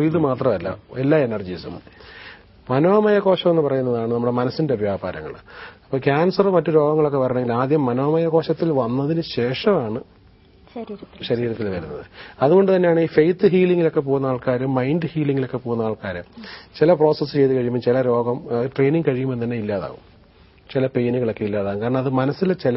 ഇത് മാത്രമല്ല എല്ലാ എനർജീസും. മനോമയ കോശം എന്ന് പറയുന്നതാണ് നമ്മുടെ മനസ്സിന്റെ വ്യാപാരങ്ങൾ. അപ്പോൾ ക്യാൻസർ മറ്റു രോഗങ്ങളൊക്കെ വരണമെങ്കിൽ ആദ്യം മനോമയ കോശത്തിൽ വന്നതിന് ശേഷമാണ് ശരീരത്തിൽ വരുന്നത്. അതുകൊണ്ട് തന്നെയാണ് ഈ ഫെയ്ത്ത് ഹീലിംഗിലൊക്കെ പോകുന്ന ആൾക്കാരും മൈൻഡ് ഹീലിംഗിലൊക്കെ പോകുന്ന ആൾക്കാരും ചില പ്രോസസ്സ് ചെയ്ത് കഴിയുമ്പോൾ ചില രോഗം ട്രെയിനിങ് കഴിയുമ്പോൾ തന്നെ ഇല്ലാതാവും. ചില പെയിനുകളൊക്കെ ഇല്ലാതാകും. കാരണം അത് മനസ്സിൽ ചില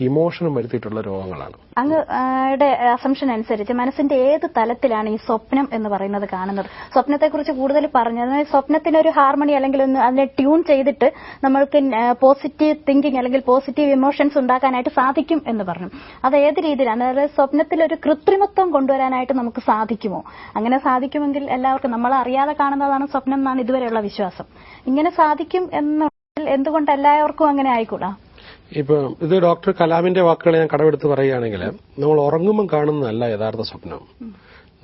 ഇമോഷനും വരുത്തിയിട്ടുള്ള രോഗങ്ങളാണ്. അങ്ങയുടെ അസംഷൻ അനുസരിച്ച് മനസ്സിന്റെ ഏത് തലത്തിലാണ് ഈ സ്വപ്നം എന്ന് പറയുന്നത് കാണുന്നത്? സ്വപ്നത്തെക്കുറിച്ച് കൂടുതൽ പറഞ്ഞത് സ്വപ്നത്തിനൊരു ഹാർമണി അല്ലെങ്കിൽ ഒന്ന് അതിനെ ട്യൂൺ ചെയ്തിട്ട് നമ്മൾക്ക് പോസിറ്റീവ് തിങ്കിങ് അല്ലെങ്കിൽ പോസിറ്റീവ് ഇമോഷൻസ് ഉണ്ടാക്കാനായിട്ട് സാധിക്കും എന്ന് പറഞ്ഞു. അത് ഏത് രീതിയിലാണ്? അതായത് സ്വപ്നത്തിൽ ഒരു കൃത്രിമത്വം കൊണ്ടുവരാനായിട്ട് നമുക്ക് സാധിക്കുമോ? അങ്ങനെ സാധിക്കുമെങ്കിൽ എല്ലാവർക്കും നമ്മൾ അറിയാതെ കാണുന്നതാണ് സ്വപ്നം എന്നാണ് ഇതുവരെയുള്ള വിശ്വാസം. ഇങ്ങനെ സാധിക്കും എന്ന് എന്തുകൊണ്ട് എല്ലാവർക്കും അങ്ങനെ ആയിക്കൂടാ? ഇപ്പൊ ഇത് ഡോക്ടർ കലാമിന്റെ വാക്കുകൾ ഞാൻ കടമെടുത്ത് പറയുകയാണെങ്കിൽ, നമ്മൾ ഉറങ്ങുമ്പോൾ കാണുന്നതല്ല യഥാർത്ഥ സ്വപ്നം,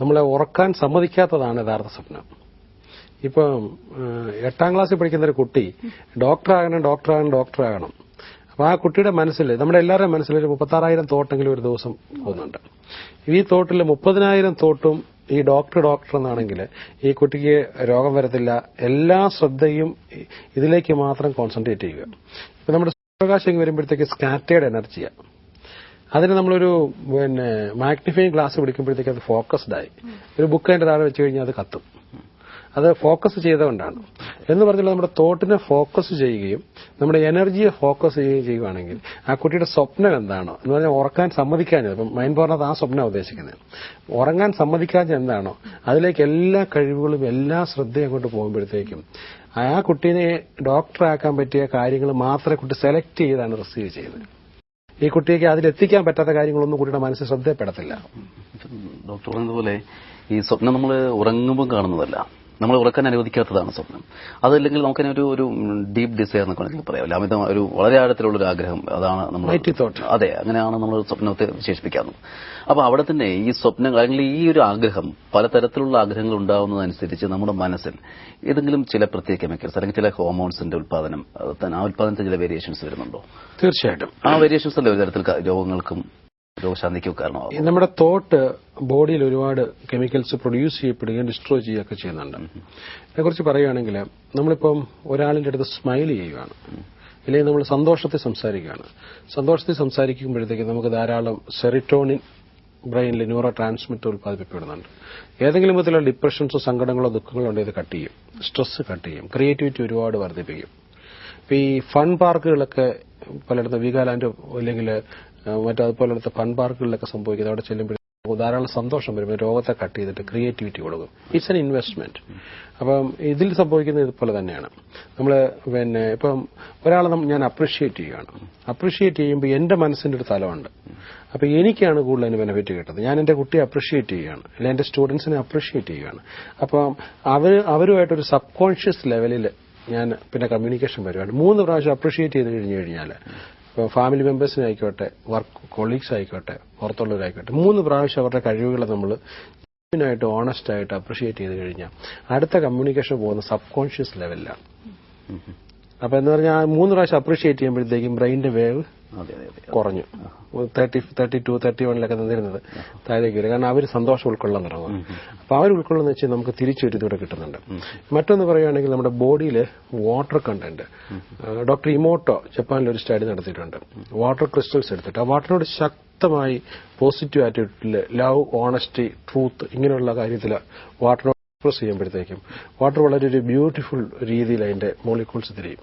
നമ്മളെ ഉറക്കാൻ സമ്മതിക്കാത്തതാണ് യഥാർത്ഥ സ്വപ്നം. ഇപ്പൊ 8ാം ക്ലാസ്സിൽ പഠിക്കുന്ന ഒരു കുട്ടി ഡോക്ടറാകണം. അപ്പൊ ആ കുട്ടിയുടെ മനസ്സിൽ, നമ്മുടെ എല്ലാവരുടെയും മനസ്സിൽ ഒരു 36,000 തോട്ടെങ്കിലും ഒരു ദിവസം പോകുന്നുണ്ട്. ഈ തോട്ടിൽ 30,000 തോട്ടും ഈ ഡോക്ടർ എന്നാണെങ്കിൽ ഈ കുട്ടിക്ക് രോഗം വരത്തില്ല. എല്ലാ ശ്രദ്ധയും ഇതിലേക്ക് മാത്രം കോൺസെൻട്രേറ്റ് ചെയ്യുക. ഇപ്പൊ നമ്മുടെ സൂര്യപ്രകാശം വരുമ്പോഴത്തേക്ക് സ്കാറ്റേർഡ് എനർജിയാണ്. അതിന് നമ്മളൊരു മാഗ്നിഫൈങ് ഗ്ലാസ് പിടിക്കുമ്പോഴത്തേക്ക് അത് ഫോക്കസ്ഡ് ആയി. ഒരു ബുക്ക് അതിന്റെ താഴെ വെച്ച് കഴിഞ്ഞാൽ അത് കത്തും. അത് ഫോക്കസ് ചെയ്തുകൊണ്ടാണ്. എന്ന് പറഞ്ഞാൽ നമ്മുടെ തോട്ടിനെ ഫോക്കസ് ചെയ്യുകയും നമ്മുടെ എനർജിയെ ഫോക്കസ് ചെയ്യുകയാണെങ്കിൽ ആ കുട്ടിയുടെ സ്വപ്നം എന്താണോ എന്ന് പറഞ്ഞാൽ ഉറക്കാൻ സമ്മതിക്കാഞ്ഞത്, ഇപ്പം മൈൻഡ് പറഞ്ഞത് ആ സ്വപ്നം ഉദ്ദേശിക്കുന്നത്, ഉറങ്ങാൻ സമ്മതിക്കാഞ്ഞ എന്താണോ അതിലേക്ക് എല്ലാ കഴിവുകളും എല്ലാ ശ്രദ്ധയും അങ്ങോട്ട് പോകുമ്പോഴത്തേക്കും ആ കുട്ടീനെ ഡോക്ടറാക്കാൻ പറ്റിയ കാര്യങ്ങൾ മാത്രമേ കുട്ടി സെലക്ട് ചെയ്താണ് റിസീവ് ചെയ്യുന്നത്. ഈ കുട്ടിക്ക് അതിലെത്തിക്കാൻ പറ്റാത്ത കാര്യങ്ങളൊന്നും കുട്ടിയുടെ മനസ്സിൽ ശ്രദ്ധയപ്പെടത്തില്ല. ഡോക്ടർ പറഞ്ഞതുപോലെ ഈ സ്വപ്നം നമ്മൾ ഉറങ്ങുമ്പോൾ കാണുന്നതല്ല, നമ്മൾ ഉറക്കാൻ അനുവദിക്കാത്തതാണ് സ്വപ്നം. അതല്ലെങ്കിൽ നമുക്കതിനെ ഒരു ഡീപ് ഡിസയർ എന്നൊക്കെ വേണമെങ്കിൽ പറയാമല്ലോ, അമിത ഒരു വളരെ ആഴത്തിലുള്ളൊരു ആഗ്രഹം, അതാണ് നമ്മൾ. അതെ, അങ്ങനെയാണ് നമ്മൾ സ്വപ്നത്തെ വിശേഷിപ്പിക്കാറുള്ളത്. അപ്പൊ അവിടെ തന്നെ ഈ സ്വപ്നങ്ങൾ അല്ലെങ്കിൽ ഈ ഒരു ആഗ്രഹം, പലതരത്തിലുള്ള ആഗ്രഹങ്ങൾ ഉണ്ടാവുന്നതനുസരിച്ച് നമ്മുടെ മനസ്സിൽ ഏതെങ്കിലും ചില പ്രത്യേക കെമിക്കൽസ് അല്ലെങ്കിൽ ചില ഹോർമോൺസിന്റെ ഉത്പാദനം, ആ ഉത്പാദനത്തിൽ ചില വേരിയേഷൻസ് വരുന്നുണ്ടോ? തീർച്ചയായിട്ടും. ആ വേരിയേഷൻസ് അല്ലേ ഒരു തരത്തിൽ രോഗങ്ങൾക്കും രോഗശാന്തിക്കും കാരണമാകും. നമ്മുടെ തോട്ട് ബോഡിയിൽ ഒരുപാട് കെമിക്കൽസ് പ്രൊഡ്യൂസ് ചെയ്യപ്പെടുകയും ഡിസ്ട്രോയ് ചെയ്യുകയൊക്കെ ചെയ്യുന്നുണ്ട്. ഇതിനെക്കുറിച്ച് പറയുകയാണെങ്കിൽ, നമ്മളിപ്പം ഒരാളിന്റെ അടുത്ത് സ്മൈൽ ചെയ്യുകയാണ്, ഇല്ലെങ്കിൽ നമ്മൾ സന്തോഷത്തിൽ സംസാരിക്കുമ്പോഴത്തേക്ക് നമുക്ക് ധാരാളം സെറിറ്റോണിൻ ബ്രെയിനിൽ ന്യൂറോ ട്രാൻസ്മിറ്റർ ഉത്പാദിപ്പിക്കപ്പെടുന്നുണ്ട്. ഏതെങ്കിലും വിധത്തിലുള്ള ഡിപ്രഷൻസോ സങ്കടങ്ങളോ ദുഃഖങ്ങളോ ഉണ്ടെങ്കിൽ ഇത് കട്ട് ചെയ്യും, സ്ട്രെസ് കട്ട് ചെയ്യും, ക്രിയേറ്റിവിറ്റി ഒരുപാട് വർദ്ധിപ്പിക്കും. ഇപ്പൊ ഈ ഫൺ പാർക്കുകളൊക്കെ പലയിടത്തും വീഗാലാൻഡ് അല്ലെങ്കിൽ മറ്റതുപോലത്തെ ഫൺ പാർക്കുകളിലൊക്കെ സംഭവിക്കുന്നത്, അവിടെ ചെല്ലുമ്പോൾ ധാരാളം സന്തോഷം വരുമ്പോൾ രോഗത്തെ കട്ട് ചെയ്തിട്ട് ക്രിയേറ്റിവിറ്റി കൊടുക്കും. It's an investment. അപ്പം ഇതിൽ സംഭവിക്കുന്നത് ഇതുപോലെ തന്നെയാണ്. നമ്മൾ ഇപ്പം ഒരാളെ ഞാൻ അപ്രീഷിയേറ്റ് ചെയ്യുമ്പോൾ എന്റെ മനസ്സിന്റെ ഒരു തലമുണ്ട്. അപ്പൊ എനിക്കാണ് കൂടുതൽ അതിന് ബെനിഫിറ്റ് കിട്ടുന്നത്. ഞാൻ എന്റെ കുട്ടിയെ അപ്രീഷിയേറ്റ് ചെയ്യുകയാണ്, അല്ലെങ്കിൽ എന്റെ സ്റ്റുഡൻസിനെ അപ്രീഷിയേറ്റ് ചെയ്യുകയാണ്. അപ്പം അവരുമായിട്ടൊരു സബ് കോൺഷ്യസ് ലെവലിൽ ഞാൻ പിന്നെ കമ്മ്യൂണിക്കേഷൻ വരുവാണ്. 3 പ്രാവശ്യം അപ്രീഷിയേറ്റ് ചെയ്ത് കഴിഞ്ഞാൽ, ഇപ്പോൾ ഫാമിലി മെമ്പേഴ്സിനെ ആയിക്കോട്ടെ, വർക്ക് കൊളീഗ്സ് ആയിക്കോട്ടെ, പുറത്തുള്ളവരായിക്കോട്ടെ, 3 പ്രാവശ്യം അവരുടെ കഴിവുകളെ നമ്മൾ ജെന്യുയിനായിട്ട് ഓണസ്റ്റ് ആയിട്ട് അപ്രീഷിയേറ്റ് ചെയ്ത് കഴിഞ്ഞാൽ അടുത്ത കമ്മ്യൂണിക്കേഷൻ പോകുന്ന സബ് കോൺഷ്യസ് ലെവലിലാണ്. അപ്പൊ എന്ന് പറഞ്ഞാൽ 3 പ്രാവശ്യം അപ്രീഷിയേറ്റ് ചെയ്യുമ്പോഴത്തേക്കും ബ്രെയിനിന്റെ വേവ് കുറഞ്ഞു. 32, 31 നിന്നിരുന്നത് താഴേക്ക് വരും. കാരണം അവർ സന്തോഷം ഉൾക്കൊള്ളാൻ തുടങ്ങും. അപ്പൊ അവർ ഉൾക്കൊള്ളുന്ന വെച്ചാൽ നമുക്ക് തിരിച്ചൊരു ഇതൂടെ കിട്ടുന്നുണ്ട്. മറ്റൊന്ന് പറയുകയാണെങ്കിൽ, നമ്മുടെ ബോഡിയിൽ വാട്ടർ കണ്ടന്റ്, ഡോക്ടർ ഇമോട്ടോ ജപ്പാനിൽ ഒരു സ്റ്റഡി നടത്തിയിട്ടുണ്ട്. വാട്ടർ ക്രിസ്റ്റൽസ് എടുത്തിട്ട് ആ വാട്ടറിനോട് ശക്തമായി പോസിറ്റീവ് ആറ്റിറ്റ്യൂഡിൽ ലവ്, ഓണസ്റ്റി, ട്രൂത്ത് ഇങ്ങനെയുള്ള കാര്യത്തിൽ വാട്ടറിനോട് എക്സ്പ്രസ് ചെയ്യുമ്പോഴത്തേക്കും വാട്ടർ വളരെ ഒരു ബ്യൂട്ടിഫുൾ രീതിയിൽ അതിന്റെ മോളിക്യൂൾസ് തിരിയും.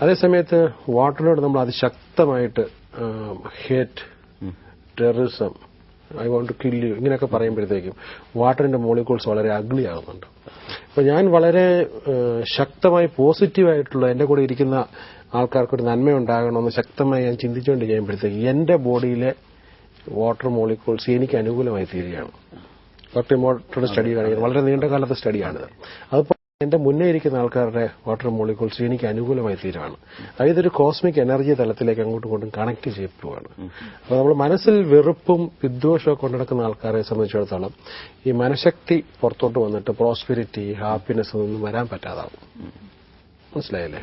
അതേസമയത്ത് വാട്ടറിനോട് നമ്മൾ അതിശക്തമായിട്ട് hate, terrorism, I want to kill you ഇങ്ങനെയൊക്കെ പറയുമ്പോഴത്തേക്കും വാട്ടറിന്റെ മോളിക്യൂൾസ് വളരെ അഗ്ലി ആകുന്നുണ്ട്. അപ്പൊ ഞാൻ വളരെ ശക്തമായി പോസിറ്റീവായിട്ടുള്ള എന്റെ കൂടെ ഇരിക്കുന്ന ആൾക്കാർക്കൊരു നന്മയുണ്ടാകണമെന്ന് ശക്തമായി ഞാൻ ചിന്തിച്ചുകൊണ്ട് ചെയ്യുമ്പോഴത്തേക്ക് എന്റെ ബോഡിയിലെ വാട്ടർ മോളിക്യൂൾസ് എനിക്ക് അനുകൂലമായി തീരുകയാണ്. ഡോക്ടർ ഇമോട്ടോയുടെ സ്റ്റഡി കാണിക്കുന്നത് വളരെ നീണ്ടകാലത്തെ സ്റ്റഡിയാണിത്. അതിപ്പോൾ എന്റെ മുന്നേ ഇരിക്കുന്ന ആൾക്കാരുടെ വാട്ടർ മോളിക്യൂൾസ് എനിക്ക് അനുകൂലമായി തീരുവാണ്. അതായത് ഒരു കോസ്മിക് എനർജി തലത്തിലേക്ക് അങ്ങോട്ടും ഇങ്ങോട്ടും കണക്ട് ചെയ്യപ്പെടുവാണ്. അപ്പൊ നമ്മൾ മനസ്സിൽ വെറുപ്പും വിദ്വേഷവും കൊണ്ടു നടക്കുന്ന ആൾക്കാരെ സംബന്ധിച്ചിടത്തോളം ഈ മനഃശക്തി പുറത്തോട്ട് വന്നിട്ട് പ്രോസ്പെരിറ്റി, ഹാപ്പിനെസ് ഒന്നും വരാൻ പറ്റാതാവും. മനസ്സിലായല്ലേ?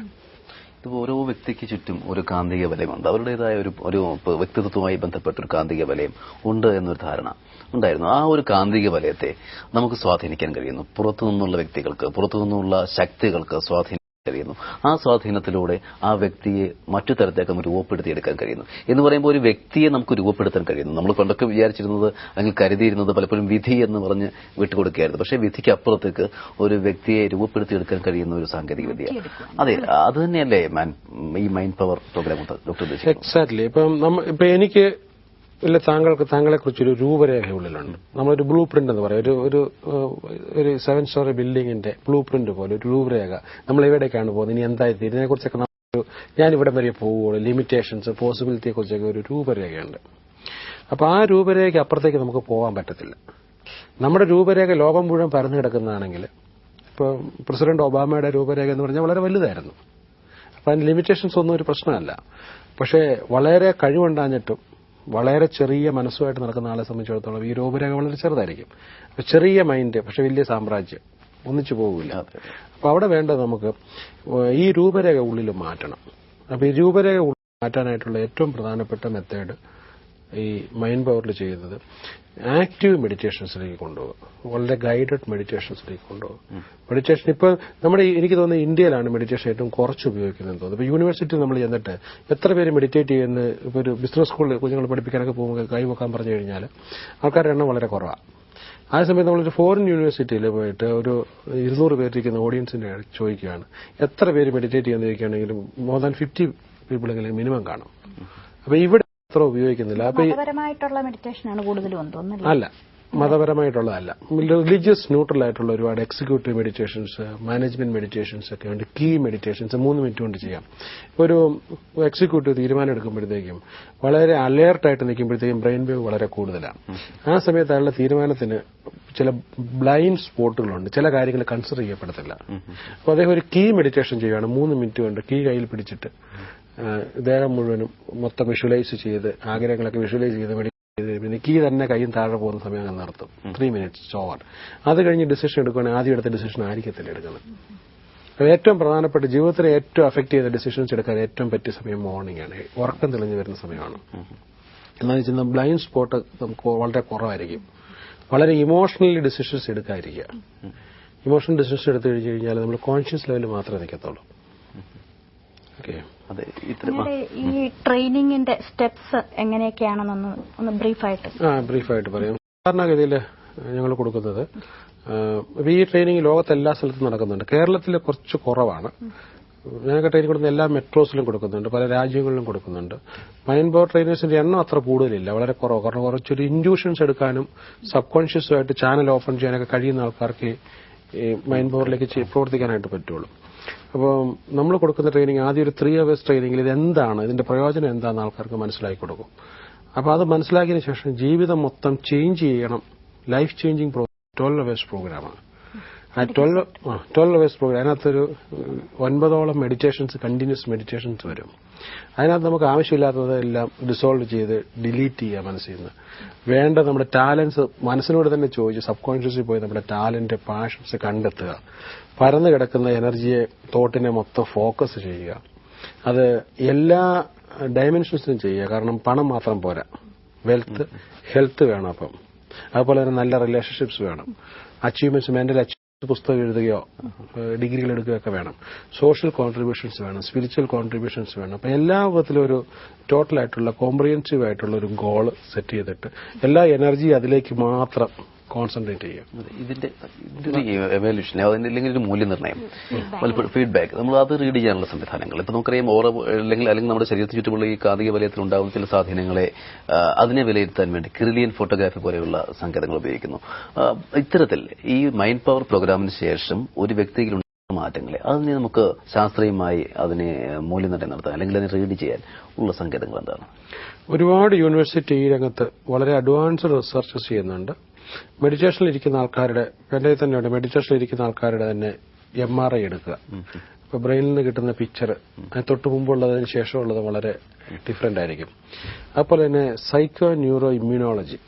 ഇത് ഓരോ വ്യക്തിക്ക് ചുറ്റും ഒരു കാന്തിക വലയമുണ്ട്. അവരുടേതായ ഒരു വ്യക്തിത്വവുമായി ബന്ധപ്പെട്ട ഒരു കാന്തിക വലയം ഉണ്ട് എന്നൊരു ധാരണ ഉണ്ടായിരുന്നു. ആ ഒരു കാന്തിക വലയത്തെ നമുക്ക് സ്വാധീനിക്കാൻ കഴിയുന്നു. പുറത്തുനിന്നുള്ള വ്യക്തികൾക്ക്, പുറത്തുനിന്നുള്ള ശക്തികൾക്ക് സ്വാധീനിക്കാൻ കഴിയുന്നു. ആ സ്വാധീനത്തിലൂടെ ആ വ്യക്തിയെ മറ്റു തരത്തേക്ക് രൂപപ്പെടുത്തിയെടുക്കാൻ കഴിയുന്നു. എന്ന് പറയുമ്പോൾ ഒരു വ്യക്തിയെ നമുക്ക് രൂപപ്പെടുത്താൻ കഴിയുന്നു. നമ്മൾ പണ്ടൊക്കെ വിചാരിച്ചിരുന്നത് അല്ലെങ്കിൽ കരുതിയിരുന്നത് പലപ്പോഴും വിധി എന്ന് പറഞ്ഞ് വിട്ടുകൊടുക്കുകയായിരുന്നു. പക്ഷേ വിധിക്ക് അപ്പുറത്തേക്ക് ഒരു വ്യക്തിയെ രൂപപ്പെടുത്തിയെടുക്കാൻ കഴിയുന്ന ഒരു സാങ്കേതിക വിദ്യ. അതെ, അത് തന്നെയല്ലേ ഈ മൈൻഡ് പവർ പ്രോഗ്രാം ഡോക്ടർ ഉദ്ദേശിക്കുന്നത്? എക്സാക്ട്ലി. ഇപ്പൊ എനിക്ക് ഇല്ല, താങ്കളെ കുറിച്ചൊരു രൂപരേഖ ഉള്ളിലുണ്ട്. നമ്മളൊരു ബ്ലൂ പ്രിന്റ് എന്ന് പറയും. ഒരു 7 സ്റ്റോറി ബിൽഡിങ്ങിന്റെ ബ്ലൂ പ്രിന്റ് പോലെ ഒരു രൂപരേഖ. നമ്മൾ എവിടേക്കാണ് പോകുന്നത്, ഇനി എന്തായിരുന്നു, ഇതിനെക്കുറിച്ചൊക്കെ ഞാൻ ഇവിടെ വരെ പോവുകയുള്ളൂ, ലിമിറ്റേഷൻസ്, പോസിബിലിറ്റിയെ കുറിച്ചൊക്കെ ഒരു രൂപരേഖയുണ്ട്. അപ്പൊ ആ രൂപരേഖ അപ്പുറത്തേക്ക് നമുക്ക് പോകാൻ പറ്റത്തില്ല. നമ്മുടെ രൂപരേഖ ലോകം മുഴുവൻ പരന്നു കിടക്കുന്നതാണെങ്കിൽ, ഇപ്പൊ പ്രസിഡന്റ് ഒബാമയുടെ രൂപരേഖ എന്ന് പറഞ്ഞാൽ വളരെ വലുതായിരുന്നു. അപ്പൊ അതിന് ലിമിറ്റേഷൻസ് ഒന്നും ഒരു പ്രശ്നമല്ല. പക്ഷേ വളരെ കഴിവുണ്ടാഞ്ഞിട്ടും വളരെ ചെറിയ മനസ്സുമായിട്ട് നടക്കുന്ന ആളെ സംബന്ധിച്ചിടത്തോളം ഈ രൂപരേഖ വളരെ ചെറുതായിരിക്കും. അപ്പൊ ചെറിയ മൈൻഡ്, പക്ഷെ വലിയ സാമ്രാജ്യം, ഒന്നിച്ചു പോകില്ല. അപ്പൊ അവിടെ വേണ്ടത് നമുക്ക് ഈ രൂപരേഖ ഉള്ളിൽ മാറ്റണം. അപ്പൊ ഈ രൂപരേഖ മാറ്റാനായിട്ടുള്ള ഏറ്റവും പ്രധാനപ്പെട്ട മെത്തേഡ് ഈ മൈൻഡ് പവറിൽ ചെയ്യുന്നത് ആക്റ്റീവ് മെഡിറ്റേഷൻസിലേക്ക് കൊണ്ടുപോകുക, വളരെ ഗൈഡഡ് മെഡിറ്റേഷൻസിലേക്ക് കൊണ്ടുപോകുക. മെഡിറ്റേഷൻ ഇപ്പൊ എനിക്ക് തോന്നുന്നത് ഇന്ത്യയിലാണ് മെഡിറ്റേഷൻ ഏറ്റവും കുറച്ച് ഉപയോഗിക്കുന്നതെന്ന് തോന്നുന്നു. ഇപ്പൊ യൂണിവേഴ്സിറ്റിയിൽ നമ്മൾ ചെന്നിട്ട് എത്ര പേര് മെഡിറ്റേറ്റ് ചെയ്യുന്ന, ഇപ്പൊ ഒരു ബിസിനസ് സ്കൂളിൽ കുഞ്ഞുങ്ങൾ പഠിപ്പിക്കാനൊക്കെ പോകുമ്പോൾ കൈവക്കാൻ പറഞ്ഞു കഴിഞ്ഞാൽ ആൾക്കാരുടെ എണ്ണം വളരെ കുറവാണ്. അതേസമയം നമ്മളൊരു ഫോറിൻ യൂണിവേഴ്സിറ്റിയിൽ പോയിട്ട് ഒരു 200 പേരിരിക്കുന്ന ഓഡിയൻസിന്റെ ചോദിക്കുകയാണ് എത്ര പേര് മെഡിറ്റേറ്റ് ചെയ്യുന്നതിരിക്കുകയാണെങ്കിലും മോർ ദാൻ 50 പീപ്പിളെങ്കിലും മിനിമം കാണും. അപ്പൊ ഇവിടെ അത്ര ഉപയോഗിക്കുന്നില്ല. അപ്പൊ മതപരമായിട്ടുള്ള മെഡിറ്റേഷനാണ് കൂടുതലും തോന്നുന്നത്. അല്ല, മതപരമായിട്ടുള്ളതല്ല. റിലീജിയസ് ന്യൂട്രൽ ആയിട്ടുള്ള ഒരുപാട് എക്സിക്യൂട്ടീവ് മെഡിറ്റേഷൻസ്, മാനേജ്മെന്റ് മെഡിറ്റേഷൻസ് ഒക്കെ ഉണ്ട്. കീ മെഡിറ്റേഷൻസ് 3 മിനിറ്റ് കൊണ്ട് ചെയ്യാം. ഒരു എക്സിക്യൂട്ടീവ് തീരുമാനം എടുക്കുമ്പോഴത്തേക്കും വളരെ അലേർട്ടായിട്ട് നിൽക്കുമ്പോഴത്തേക്കും ബ്രെയിൻ വേവ് വളരെ കൂടുതലാണ്. ആ സമയത്ത് അയാളുടെ തീരുമാനത്തിന് ചില ബ്ലൈൻഡ് സ്പോട്ടുകളുണ്ട്, ചില കാര്യങ്ങൾ കൺസിഡർ ചെയ്യപ്പെടത്തില്ല. അപ്പൊ അദ്ദേഹം ഒരു കീ മെഡിറ്റേഷൻ ചെയ്യുകയാണ്. 3 മിനിറ്റ് കൊണ്ട് കീ കയ്യിൽ പിടിച്ചിട്ട് ദേഹം മുഴുവനും മൊത്തം വിഷ്വലൈസ് ചെയ്ത് ആഗ്രഹങ്ങളൊക്കെ വിഷ്വലൈസ് ചെയ്ത് പിന്നെ കീ തന്നെ കയ്യും താഴെ പോകുന്ന സമയം അങ്ങ് നിർത്തും. 3 മിനിറ്റ്സ് ഓവർ. അത് കഴിഞ്ഞ് ഡിസിഷൻ എടുക്കുകയാണെങ്കിൽ ആദ്യം എടുത്ത ഡിസിഷൻ ആയിരിക്കത്തില്ല എടുക്കുന്നത്. അത് ഏറ്റവും പ്രധാനപ്പെട്ട ജീവിതത്തിലെ ഏറ്റവും അഫക്ട് ചെയ്ത ഡിസിഷൻസ് എടുക്കാൻ ഏറ്റവും പറ്റിയ സമയം മോർണിംഗ് ആണ്. ഉറക്കം തെളിഞ്ഞു വരുന്ന സമയമാണ്. എന്താണെന്ന് വെച്ചാൽ ബ്ലൈൻഡ് സ്പോട്ട് നമുക്ക് വളരെ കുറവായിരിക്കും. വളരെ ഇമോഷണലി ഡിസിഷൻസ് എടുക്കാതിരിക്കുക. ഇമോഷണൽ ഡിസിഷൻസ് എടുത്തു കഴിഞ്ഞു കഴിഞ്ഞാൽ നമ്മൾ കോൺഷ്യസ് ലെവലിൽ മാത്രമേ നിൽക്കത്തുള്ളൂ. ഓക്കെ. ഈ ട്രെയിനിങ്ങിന്റെ സ്റ്റെപ്സ് എങ്ങനെയൊക്കെയാണെന്നൊന്ന് ബ്രീഫായിട്ട് പറയാം. സാധാരണഗതിയിൽ ഞങ്ങൾ കൊടുക്കുന്നത് ഈ ട്രെയിനിങ് ലോകത്തെല്ലാ സ്ഥലത്തും നടക്കുന്നുണ്ട്. കേരളത്തിൽ കുറച്ച് കുറവാണ്. ഞങ്ങൾക്ക് ട്രെയിനിങ് കൊടുക്കുന്ന എല്ലാ മെട്രോസിലും കൊടുക്കുന്നുണ്ട്, പല രാജ്യങ്ങളിലും കൊടുക്കുന്നുണ്ട്. മൈൻഡ് പവർ ട്രെയിനേഴ്സിന്റെ എണ്ണം അത്ര കൂടുതലില്ല, വളരെ കുറവ്. കാരണം കുറച്ചൊരു ഇൻഡ്യൂഷൻസ് എടുക്കാനും സബ് കോൺഷ്യസുമായിട്ട് ചാനൽ ഓപ്പൺ ചെയ്യാനൊക്കെ കഴിയുന്ന ആൾക്കാർക്ക് ഈ മൈൻഡ് പവറിലേക്ക് പ്രവർത്തിക്കാനായിട്ട് പറ്റുള്ളൂ. അപ്പോൾ നമ്മൾ കൊടുക്കുന്ന ട്രെയിനിങ് ആദ്യം ഒരു 3 hours ട്രെയിനിങ്ങിൽ ഇതെന്താണ്, ഇതിന്റെ പ്രയോജനം എന്താണെന്ന് ആൾക്കാർക്ക് മനസ്സിലാക്കി കൊടുക്കും. അപ്പോൾ അത് മനസ്സിലാക്കിയതിനു ശേഷം ജീവിതം മൊത്തം ചേഞ്ച് ചെയ്യണം. ലൈഫ് ചേഞ്ചിങ് 12 hours പ്രോഗ്രാമാണ്. ആ 12 hours പ്രോഗ്രാം, അതിനകത്തൊരു 9ഓളം മെഡിറ്റേഷൻസ്, കണ്ടിന്യൂസ് മെഡിറ്റേഷൻസ് വരും. അതിനകത്ത് നമുക്ക് ആവശ്യമില്ലാത്തതെല്ലാം ഡിസോൾവ് ചെയ്ത് ഡിലീറ്റ് ചെയ്യുക മനസ്സിൽ നിന്ന്. വേണ്ട നമ്മുടെ ടാലൻസ് മനസ്സിനോട് തന്നെ ചോദിച്ച് സബ് കോൺഷ്യസിൽ പോയി നമ്മുടെ ടാലന്റ്, പാഷൻസ് കണ്ടെത്തുക. പരന്നു കിടക്കുന്ന എനർജിയെ, തോട്ടിനെ മൊത്തം ഫോക്കസ് ചെയ്യുക. അത് എല്ലാ ഡയമെൻഷൻസിലും ചെയ്യുക. കാരണം പണം മാത്രം പോരാ, വെൽത്ത്, ഹെൽത്ത് വേണം. അപ്പം അതുപോലെ തന്നെ നല്ല റിലേഷൻഷിപ്സ് വേണം. അച്ചീവ്മെന്റ്സ്, മെന്റൽ അച്ചീവ്മെന്റ്സ്, പുസ്തകം എഴുതുകയോ ഡിഗ്രികൾ എടുക്കുകയൊക്കെ വേണം. സോഷ്യൽ കോൺട്രിബ്യൂഷൻസ് വേണം, സ്പിരിച്വൽ കോൺട്രിബ്യൂഷൻസ് വേണം. അപ്പൊ എല്ലാ വിധത്തിലും ഒരു ടോട്ടലായിട്ടുള്ള കോംപ്രിഹെൻസീവ് ആയിട്ടുള്ള ഒരു ഗോൾ സെറ്റ് ചെയ്തിട്ട് എല്ലാ എനർജി അതിലേക്ക് മാത്രം കോൺസെൻട്രേറ്റ് ചെയ്യും. ഇതിന്റെ എവാലുവേഷൻ, അല്ലെങ്കിൽ ഒരു മൂല്യനിർണ്ണയം, പലപ്പോഴും ഫീഡ്ബാക്ക്, നമ്മൾ അത് റീഡ് ചെയ്യാനുള്ള സംവിധാനങ്ങൾ. ഇപ്പൊ നമുക്കറിയാം, അല്ലെങ്കിൽ നമ്മുടെ ശരീരത്തിന് ചുറ്റുമുള്ള ഈ കാന്തിക വലയത്തിൽ ഉണ്ടാകുന്ന ചില സ്വാധീനങ്ങളെ അതിനെ വിലയിരുത്താൻ വേണ്ടി കിർലിയൻ ഫോട്ടോഗ്രാഫി പോലെയുള്ള സങ്കേതങ്ങൾ ഉപയോഗിക്കുന്നു. ഇത്തരത്തിൽ ഈ മൈൻഡ് പവർ പ്രോഗ്രാമിന് ശേഷം ഒരു വ്യക്തിയിൽ മാറ്റങ്ങളെ അതിനെ നമുക്ക് ശാസ്ത്രീയമായി അതിനെ മൂല്യനിർണ്ണയം നടത്താൻ അല്ലെങ്കിൽ അതിനെ റീഡ് ചെയ്യാൻ ഉള്ള സങ്കേതങ്ങൾ എന്താണ്? ഒരുപാട് യൂണിവേഴ്സിറ്റി ഈ രംഗത്ത് വളരെ അഡ്വാൻസ്ഡ് റിസർച്ചസ് ചെയ്യുന്നുണ്ട്. മെഡിറ്റേഷനിൽ ഇരിക്കുന്ന ആൾക്കാരുടെ, എന്റെ തന്നെയുണ്ട്, മെഡിറ്റേഷനിൽ ഇരിക്കുന്ന ആൾക്കാരുടെ തന്നെ MRI എടുക്കുക. ഇപ്പൊ ബ്രെയിനിൽ നിന്ന് കിട്ടുന്ന പിക്ചർ തൊട്ട് മുമ്പുള്ളതിന് ശേഷമുള്ളത് വളരെ ഡിഫറന്റ് ആയിരിക്കും. അതുപോലെ തന്നെ സൈക്കോ ന്യൂറോ ഇമ്മ്യൂണോളജി,